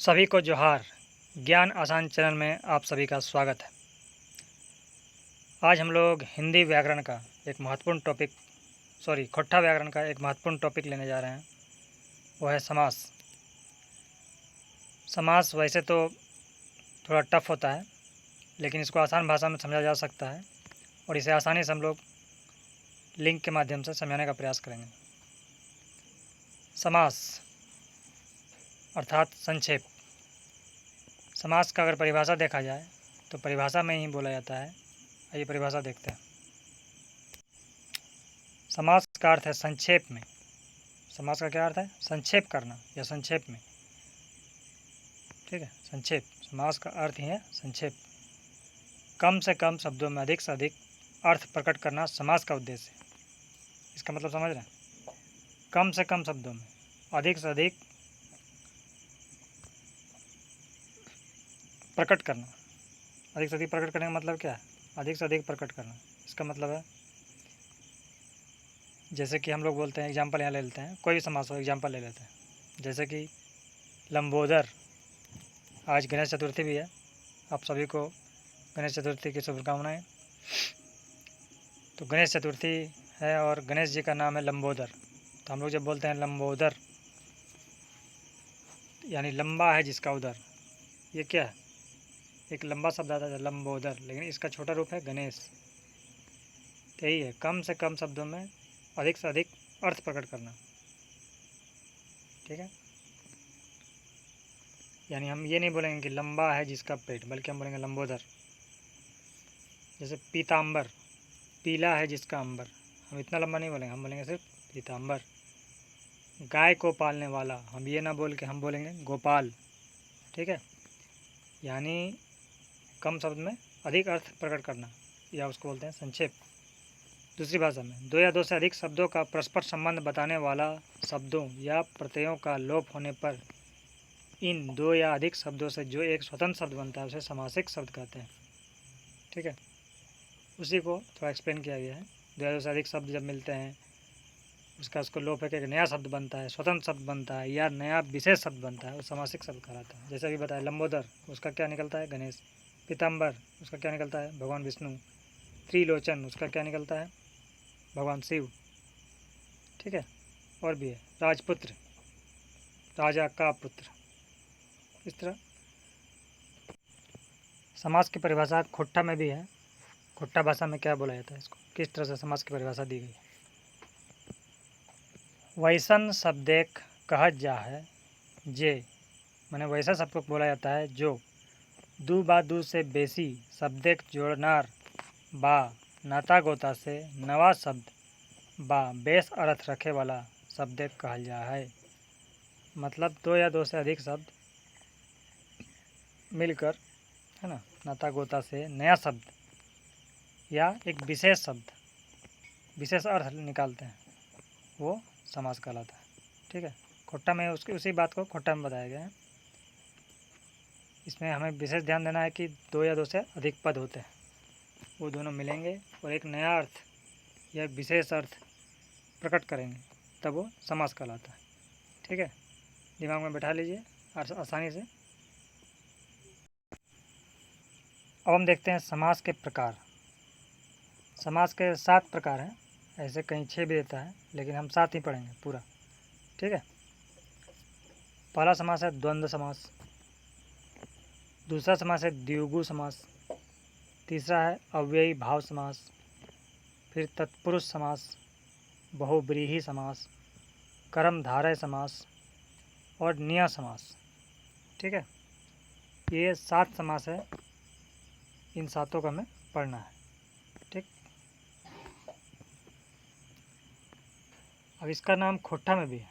सभी को जोहार। ज्ञान आसान चैनल में आप सभी का स्वागत है। आज हम लोग हिंदी व्याकरण का एक महत्वपूर्ण खोट्टा व्याकरण का एक महत्वपूर्ण टॉपिक लेने जा रहे हैं। वो है समास। समास वैसे तो थोड़ा टफ होता है, लेकिन इसको आसान भाषा में समझा जा सकता है और इसे आसानी से हम लोग लिंक के माध्यम से समझाने का प्रयास करेंगे। समास अर्थात संक्षेप। समास का अगर परिभाषा देखा जाए तो परिभाषा में ही बोला जाता है। आइए परिभाषा देखते हैं। समास का अर्थ है संक्षेप में। समास का क्या अर्थ है? संक्षेप करना या संक्षेप में। ठीक है, संक्षेप। समास का अर्थ ही है संक्षेप। कम से कम शब्दों में अधिक से अधिक अर्थ प्रकट करना समास का उद्देश्य है। इसका मतलब समझ रहे हैं? कम से कम शब्दों में अधिक से अधिक प्रकट करना। अधिक से अधिक प्रकट करने का मतलब क्या है? अधिक से अधिक प्रकट करना। इसका मतलब है जैसे कि हम लोग बोलते हैं, एग्जाम्पल यहाँ ले लेते हैं, कोई भी समास हो एग्जाम्पल ले लेते हैं। जैसे कि लंबोदर। आज गणेश चतुर्थी भी है। आप सभी को गणेश चतुर्थी की शुभकामनाएं। तो गणेश चतुर्थी है और गणेश जी का नाम है लंबोदर। तो हम लोग जब बोलते हैं लंबोदर, यानी लंबा है जिसका उदर, ये क्या है? एक लंबा शब्द आता है लंबोदर, लेकिन इसका छोटा रूप है गणेश। तो यही है, कम से कम शब्दों में अधिक से अधिक अर्थ प्रकट करना। ठीक है, यानी हम ये नहीं बोलेंगे कि लंबा है जिसका पेट, बल्कि हम बोलेंगे लंबोदर। जैसे पीताम्बर, पीला है जिसका अंबर, हम इतना लंबा नहीं बोलेंगे, हम बोलेंगे सिर्फ पीताम्बर। गाय को पालने वाला, हम ये ना बोल के हम बोलेंगे गोपाल। ठीक है, यानी कम शब्द में अधिक अर्थ प्रकट करना, या उसको बोलते हैं संक्षेप। दूसरी भाषा में दो या दो से अधिक शब्दों का परस्पर संबंध बताने वाला शब्दों या प्रत्ययों का लोप होने पर इन दो या अधिक शब्दों से जो एक स्वतंत्र शब्द बनता है उसे समासिक शब्द कहते हैं। ठीक है, उसी को थोड़ा एक्सप्लेन किया गया है। दो या दो से अधिक शब्द जब मिलते हैं, उसको लोप है कि एक नया शब्द बनता है, स्वतंत्र शब्द बनता है या नया विशेष शब्द बनता है, वो समासिक शब्द कहलाता है। जैसे अभी बताया लंबोदर, उसका क्या निकलता है? गणेश। पीताम्बर, उसका क्या निकलता है? भगवान विष्णु। त्रिलोचन, उसका क्या निकलता है? भगवान शिव। ठीक है, और भी है राजपुत्र, राजा का पुत्र। इस तरह समास की परिभाषा खोट्टा में भी है। खोट्टा भाषा में क्या बोला जाता है इसको, किस तरह से समास की परिभाषा दी गई है? वैसन शब्देक कहत जा है जे, माने वैसा शब्द को बोला जाता है जो दू बा दू से बेसी शब्देक जोड़नार बा नाता गोता से नवा शब्द बा बेस अर्थ रखे वाला शब्देक कहल जा है। मतलब दो या दो से अधिक शब्द मिलकर, है ना, नाता गोता से नया शब्द या एक विशेष शब्द, विशेष अर्थ निकालते हैं, वो समास कहलाता है। ठीक है, खोट्टा में उसकी उसी बात को खोट्टा में बताया गया है। इसमें हमें विशेष ध्यान देना है कि दो या दो से अधिक पद होते हैं, वो दोनों मिलेंगे और एक नया अर्थ या विशेष अर्थ प्रकट करेंगे, तब वो समास कहलाता है। ठीक है, दिमाग में बैठा लीजिए आसानी से। अब हम देखते हैं समास के प्रकार। समास के 7 प्रकार हैं, ऐसे कहीं 6 भी देता है, लेकिन हम 7 ही पढ़ेंगे पूरा। ठीक है, पहला समास है द्वंद्व समास। दूसरा समास है द्विगु समास। तीसरा है अव्ययी भाव समास। फिर तत्पुरुष समास, बहुव्रीहि समास, कर्मधारय समास और नियत समास। ठीक है, ये 7 समास है, इन 7 को हमें पढ़ना है। ठीक, अब इसका नाम खोट्टा में भी है।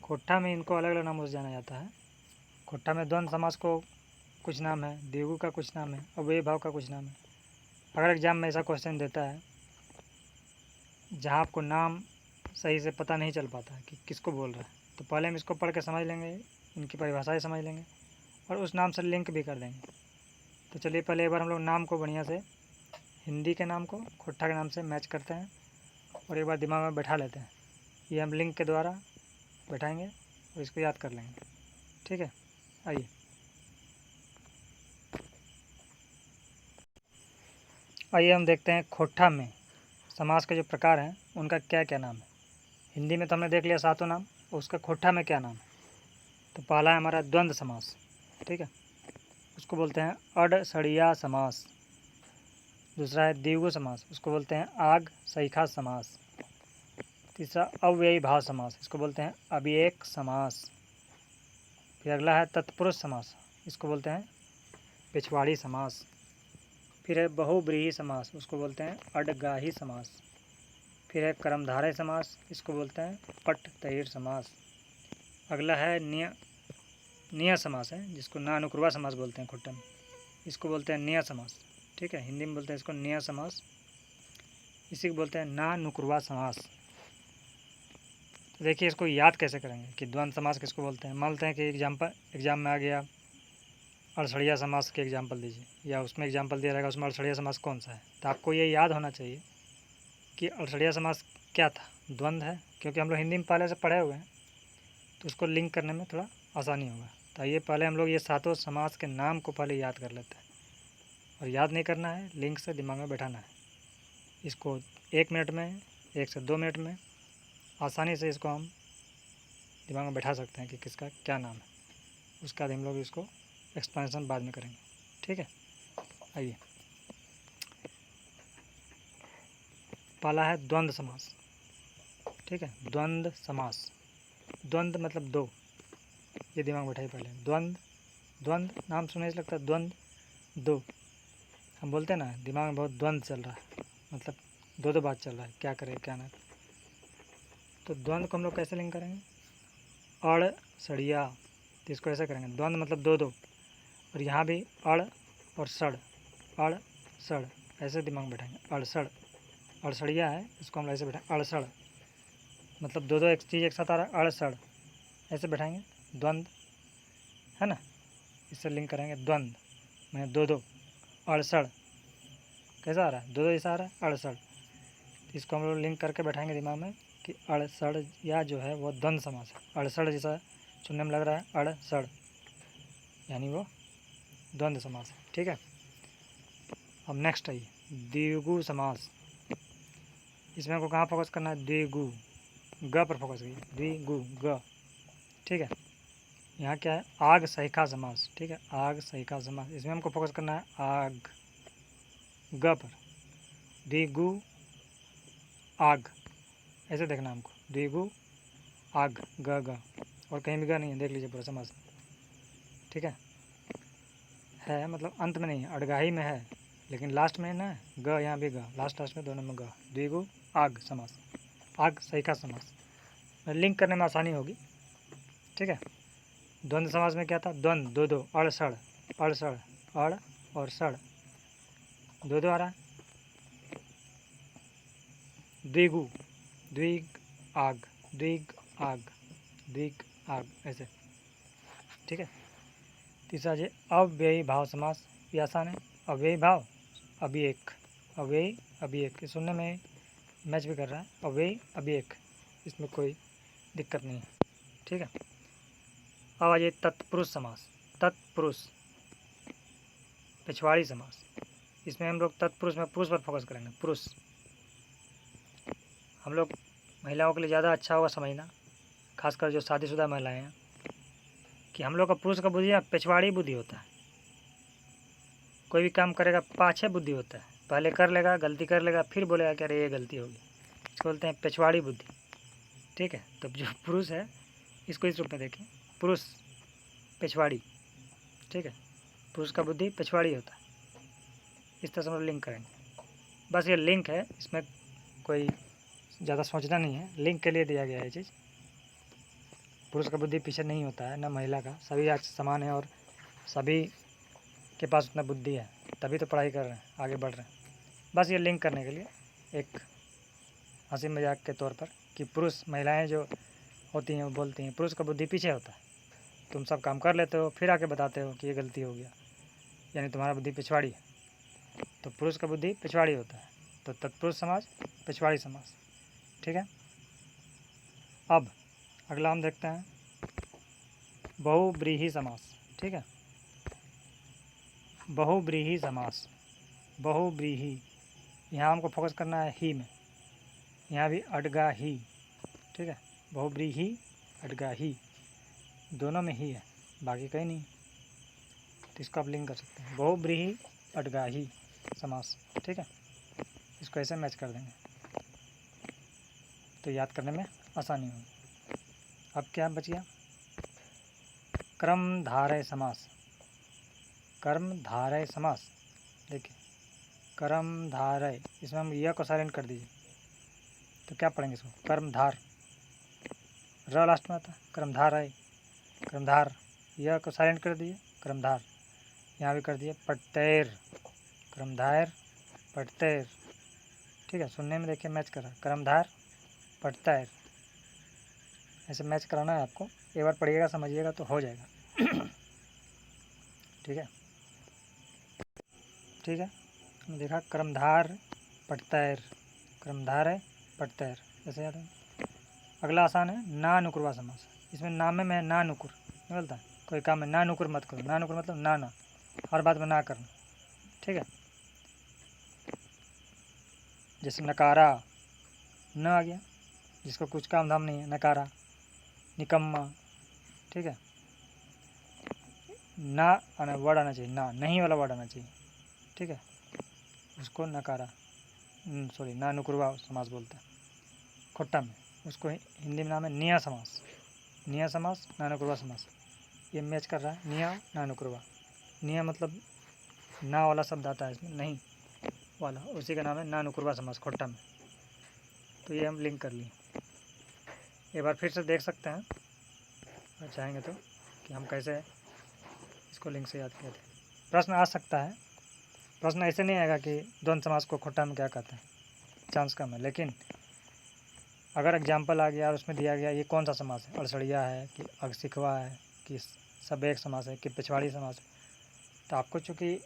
खोट्टा में इनको अलग अलग नामों से जाना जाता है। खोट्टा में द्वंद्व समास को कुछ नाम है, द्विगु का कुछ नाम है, अव्ययी भाव का कुछ नाम है। अगर एग्जाम में ऐसा क्वेश्चन देता है जहाँ आपको नाम सही से पता नहीं चल पाता है कि किसको बोल रहा है, तो पहले हम इसको पढ़ के समझ लेंगे, इनकी परिभाषाएँ समझ लेंगे और उस नाम से लिंक भी कर देंगे। तो चलिए पहले एक बार हम लोग नाम को बढ़िया से, हिंदी के नाम को खोट्टा के नाम से मैच करते हैं और एक बार दिमाग में बैठा लेते हैं। ये हम लिंक के द्वारा बैठाएंगे और इसको याद कर लेंगे। ठीक है, आइए हम देखते हैं खोट्ठा में समास के जो प्रकार हैं उनका क्या क्या नाम है। हिंदी में तो हमने देख लिया सातों नाम, उसका खोट्ठा में क्या नाम है। तो पहला है हमारा द्वंद्व समास, ठीक है, उसको बोलते हैं अडसड़िया समास। दूसरा है द्विगु समास, उसको बोलते हैं आग सईखा समास। तीसरा अव्ययी भाव समास, इसको बोलते हैं अभिएक समास। फिर अगला है तत्पुरुष समास, इसको बोलते हैं पिछवाड़ी समास। फिर है बहुब्रीहि समास, उसको बोलते हैं अडगाही समास। फिर है कर्मधारय समास, इसको बोलते हैं पट्टतैर समास। अगला है नियत समास है, जिसको नानुक्रुआ समास बोलते हैं खोट्ठा में, इसको बोलते हैं नियत समास, ठीक है, हिंदी में बोलते हैं इसको नियत समास, इसी को बोलते हैं नानुक्रुआ समास। तो देखिए इसको याद कैसे करेंगे कि द्वंद्व समास किसको बोलते हैं। मानते हैं कि एग्जाम में आ गया अड़सड़िया समास के एग्जाम्पल दीजिए, या उसमें एग्जाम्पल दिया रहेगा उसमें अड़सड़िया समास कौन सा है, तो आपको ये याद होना चाहिए कि अड़सड़िया समास क्या था, द्वंद्व है, क्योंकि हम लोग हिंदी में पहले से पढ़े हुए हैं तो उसको लिंक करने में थोड़ा आसानी होगा। तो आइए पहले हम लोग ये सातों समास के नाम को पहले याद कर लेते हैं, और याद नहीं करना है, लिंक से दिमाग में बैठाना है। इसको 1 मिनट में, 1 से 2 मिनट में आसानी से इसको हम दिमाग में बैठा सकते हैं कि किसका क्या नाम है। उसके बाद हम लोग इसको एक्सप्लेनेशन बाद में करेंगे, ठीक है। आइए पहला है द्वंद्व समास, ठीक है, द्वंद्व समास। द्वंद्व मतलब दो, ये दिमाग बैठाइए पहले। द्वंद्व नाम सुनने से लगता है द्वंद्व दो, हम बोलते हैं ना दिमाग में बहुत द्वंद्व चल रहा है, मतलब दो बात चल रहा है, क्या करें क्या ना। तो द्वंद्व को हम लोग कैसे लिंक करेंगे, अड़ सड़िया, तो इसको ऐसे करेंगे, द्वंद्व मतलब दो, और यहाँ भी अड़ और सड़, अड़ सड़, ऐसे दिमाग बैठाएंगे। अड़सड़, अड़सड़िया है, इसको हम ऐसे बैठाएंगे अड़सड़, मतलब दो एक चीज़ एक साथ आ रहा है, अड़सड़, ऐसे बैठाएंगे, द्वंद्व है ना, इससे लिंक करेंगे द्वंद्व मैंने दो, अड़सड़ कैसा आ रहा है, दो ऐसा आ रहा है अड़सड़। इसको हम लोग लिंक करके बैठाएंगे दिमाग में कि अड़सड़ या जो है वो द्वंद्व समास है। अड़सड़ जैसा सुनने में लग रहा है, अड़सड़ यानी वो द्वंद्व समास है, ठीक है। अब नेक्स्ट आइए द्विगु समास। इसमें हमको कहाँ फोकस करना है, द्विगु, ग पर फोकस करिए, द्विगु ग, ठीक है। यहाँ क्या है, आग सहीखा समास, ठीक है, आग सहीखा समास, इसमें हमको फोकस करना है आग, ग पर, द्विगु आग, ऐसे देखना हमको, द्विगु आग ग, और कहीं भी ग नहीं है, देख लीजिए पूरा समास, ठीक है मतलब अंत में नहीं है, अड़गाही में है, लेकिन लास्ट में ना ग, यहाँ भी ग, लास्ट में दोनों में ग, द्विगु आग समास, आग सहीखा समास, लिंक करने में आसानी होगी, ठीक है। द्वंद्व समास में क्या था, द्वंद्व दो, अड़सड़, अड़सड़, अड़ और सड़, दो आ रहा है। द्विगु, द्विग आग, द्विग आग, द्विग आग, ऐसे, ठीक है। तीसरा जी अव्ययी भाव समास, ये आसान है, अव्ययी भाव अभिएक, अव्ययी अभिएक, सुनने में मैच भी कर रहा है, अव्ययी अभिएक, इसमें कोई दिक्कत नहीं है, ठीक है। अब आ जाइए तत्पुरुष समास, तत्पुरुष पिछवाड़ी समास, इसमें हम लोग तत्पुरुष में पुरुष पर फोकस करेंगे, पुरुष, हम लोग महिलाओं के लिए ज़्यादा अच्छा होगा समझना, खासकर जो शादीशुदा महिलाएं हैं, कि हम लोग का पुरुष का बुद्धि पिछवाड़ी बुद्धि होता है, कोई भी काम करेगा पाछे बुद्धि होता है, पहले कर लेगा, गलती कर लेगा, फिर बोलेगा कि अरे ये गलती होगी, इसको बोलते हैं पिछवाड़ी बुद्धि, ठीक है। तो जो पुरुष है इसको इस रूप में देखें, पुरुष पिछवाड़ी, ठीक है, पुरुष का बुद्धि पिछवाड़ी होता है, इस तरह से हम लोग लिंक करेंगे। बस ये लिंक है, इसमें कोई ज़्यादा सोचना नहीं है, लिंक के लिए दिया गया है चीज़। पुरुष का बुद्धि पीछे नहीं होता है, ना महिला का, सभी आज समान है और सभी के पास उतना बुद्धि है, तभी तो पढ़ाई कर रहे हैं, आगे बढ़ रहे हैं। बस ये लिंक करने के लिए एक हंसी मजाक के तौर पर कि पुरुष महिलाएं जो होती हैं वो बोलती हैं पुरुष का बुद्धि पीछे होता है, तुम सब काम कर लेते हो फिर आके बताते हो कि ये गलती हो गया, यानी तुम्हारा बुद्धि पिछवाड़ी है, तो पुरुष का बुद्धि पिछवाड़ी होता है, तो तत्पुरुष समास पिछवाड़ी समास, ठीक है। अब अगला हम देखते हैं बहुव्रीहि समास, ठीक है। बहुव्रीहि समास, बहुव्रीहि, यहाँ हमको फोकस करना है ही में, यहाँ भी अडगा ही, ठीक है। बहुव्रीहि अडगा ही, दोनों में ही है, बाकी कहीं नहीं, तो इसको आप लिंक कर सकते हैं। बहुव्रीहि अडगा ही समास, ठीक है। इसको ऐसे मैच कर देंगे तो याद करने में आसानी होगी। अब क्या बच गया, कर्मधारय समास, कर्मधारय समास। देखिए कर्मधारय, इसमें हम य को साइलेंट कर दीजिए तो क्या पढ़ेंगे इसको, कर्मधार, र लास्ट में आता है, कर्मधारय, कर्मधार, य को साइलेंट कर दिए, कर्मधार, यहाँ भी कर दिए, पटतैर, कर्मधार पटतैर, ठीक है। सुनने में देखिए मैच कर रहा है, कर्मधार पटतैर, ऐसे मैच कराना है आपको, एक बार पढ़िएगा समझिएगा तो हो जाएगा। ठीक है, ठीक है। हमने देखा कर्मधार पटतैर, कर्मधार है पटतैर, ऐसे याद है। अगला आसान है ना नुकुरवा समास, इसमें नामे में ना नुकुर निकलता है, कोई काम में ना नुकुर मत करो, ना नुकुर मतलब ना, हर बात में ना करना, ठीक है। जैसे नकारा, न आ गया, जिसको कुछ काम धाम नहीं है, नकारा, निकम्मा, ठीक है। ना आना, वर्ड आना चाहिए, ना नहीं वाला वर्ड आना चाहिए, ठीक है, उसको नकारा, सॉरी ना नुकुरवा समास बोलते हैं। खोट्टा में उसको हिंदी में नाम है निया समास, निया समास, ना नुकुरवा समास, ये मैच कर रहा है, निया ना नुकुरवा। निया मतलब ना वाला शब्द आता है इसमें, नहीं वाला, उसी का नाम है ना नुकुरवा समास खोट्टा में, तो ये हम लिंक कर लिए। एक बार फिर से देख सकते हैं अगर चाहेंगे तो कि हम कैसे इसको लिंक से याद किए थे। प्रश्न आ सकता है, प्रश्न ऐसे नहीं आएगा कि द्वंद्व समास को खोट्टा में क्या कहते हैं, चांस कम है, लेकिन अगर एग्जाम्पल आ गया और उसमें दिया गया ये कौन सा समास है, अड़सड़िया है कि अगसिखवा है कि सब्यक समास है कि पिछवाड़ी समास है, तो आपको चूँकि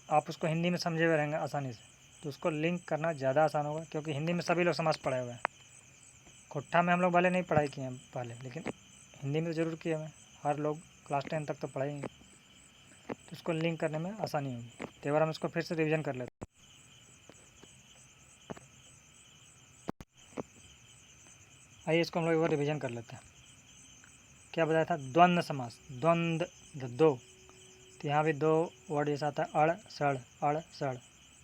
आप उसको हिंदी में समझे हुए रहेंगे आसानी से, तो उसको लिंक करना ज़्यादा आसान होगा, क्योंकि हिंदी में सभी लोग समास पढ़े हुए हैं। खोट्टा में हम लोग भले नहीं पढ़ाई किए हैं पहले, लेकिन हिंदी में तो ज़रूर किए हुए हैं, हर लोग क्लास 10 तक तो पढ़ाएंगे, तो उसको लिंक करने में आसानी होगी। तो एक बार हम इसको फिर से रिवीजन कर लेते हैं। आइए इसको हम लोग एक बार रिवीजन कर लेते हैं। क्या बताया था, द्वंद्व समास, द्वंद्व दो, तो यहाँ भी दो वर्ड जैसा आता है, अड़ सड़,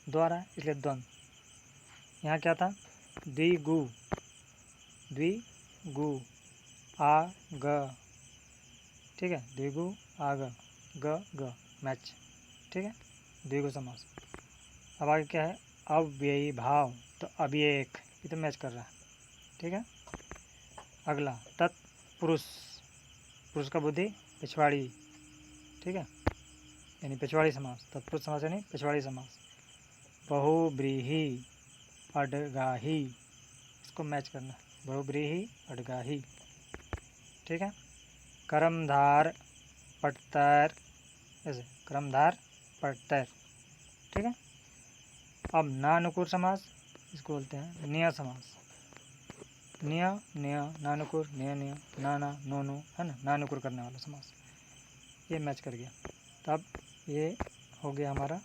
दो आ रहा है इसलिए द्वंद्व। यहाँ क्या था, द्विगु, द्विगु, आ ग, ठीक है, द्विगु आ ग मैच, ठीक है, द्विगु समास। अब आगे क्या है, अव्ययी भाव, तो अव्ययक, ये तो मैच कर रहा है, ठीक है। अगला तत्पुरुष, पुरुष का बुद्धि पिछवाड़ी, ठीक है, यानी पिछवाड़ी समास, तत्पुरुष समास यानी पिछवाड़ी समास। बहुव्रीहि अडगाही, इसको मैच करना, बहुव्रीहि अडगाही, ठीक है। कर्मधार पटतैर, ऐसे कर्मधार पटतैर, ठीक है। अब नानुकुर समास, इसको बोलते हैं निया समास, निया निया, नानुकुर निया निया, नाना नो, है ना, नानुकुर करने वाला समास, ये मैच कर गया। तब ये हो गया हमारा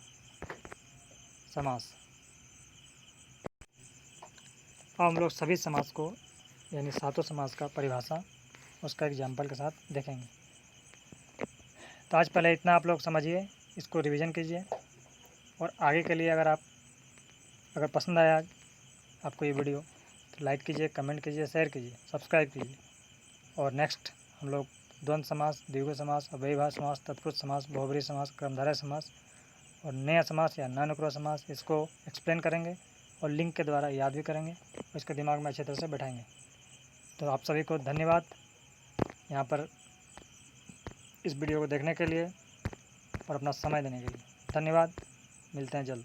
समास। अब हम लोग सभी समास को यानी सातों समास का परिभाषा उसका एग्जाम्पल के साथ देखेंगे। तो आज पहले इतना आप लोग समझिए, इसको रिवीजन कीजिए, और आगे के लिए अगर पसंद आया आपको ये वीडियो तो लाइक कीजिए, कमेंट कीजिए, शेयर कीजिए, सब्सक्राइब कीजिए। और नेक्स्ट हम लोग द्वंद्व समास, द्विगु समास, अव्ययीभाव समास, तत्पुरुष समास, बहुव्रीहि समास, कर्मधारय समास और नया समास या नानुकुर समास, इसको एक्सप्लेन करेंगे और लिंक के द्वारा याद भी करेंगे और इसके दिमाग में अच्छी तरह से बैठाएंगे। तो आप सभी को धन्यवाद यहाँ पर इस वीडियो को देखने के लिए और अपना समय देने के लिए। धन्यवाद, मिलते हैं जल्द।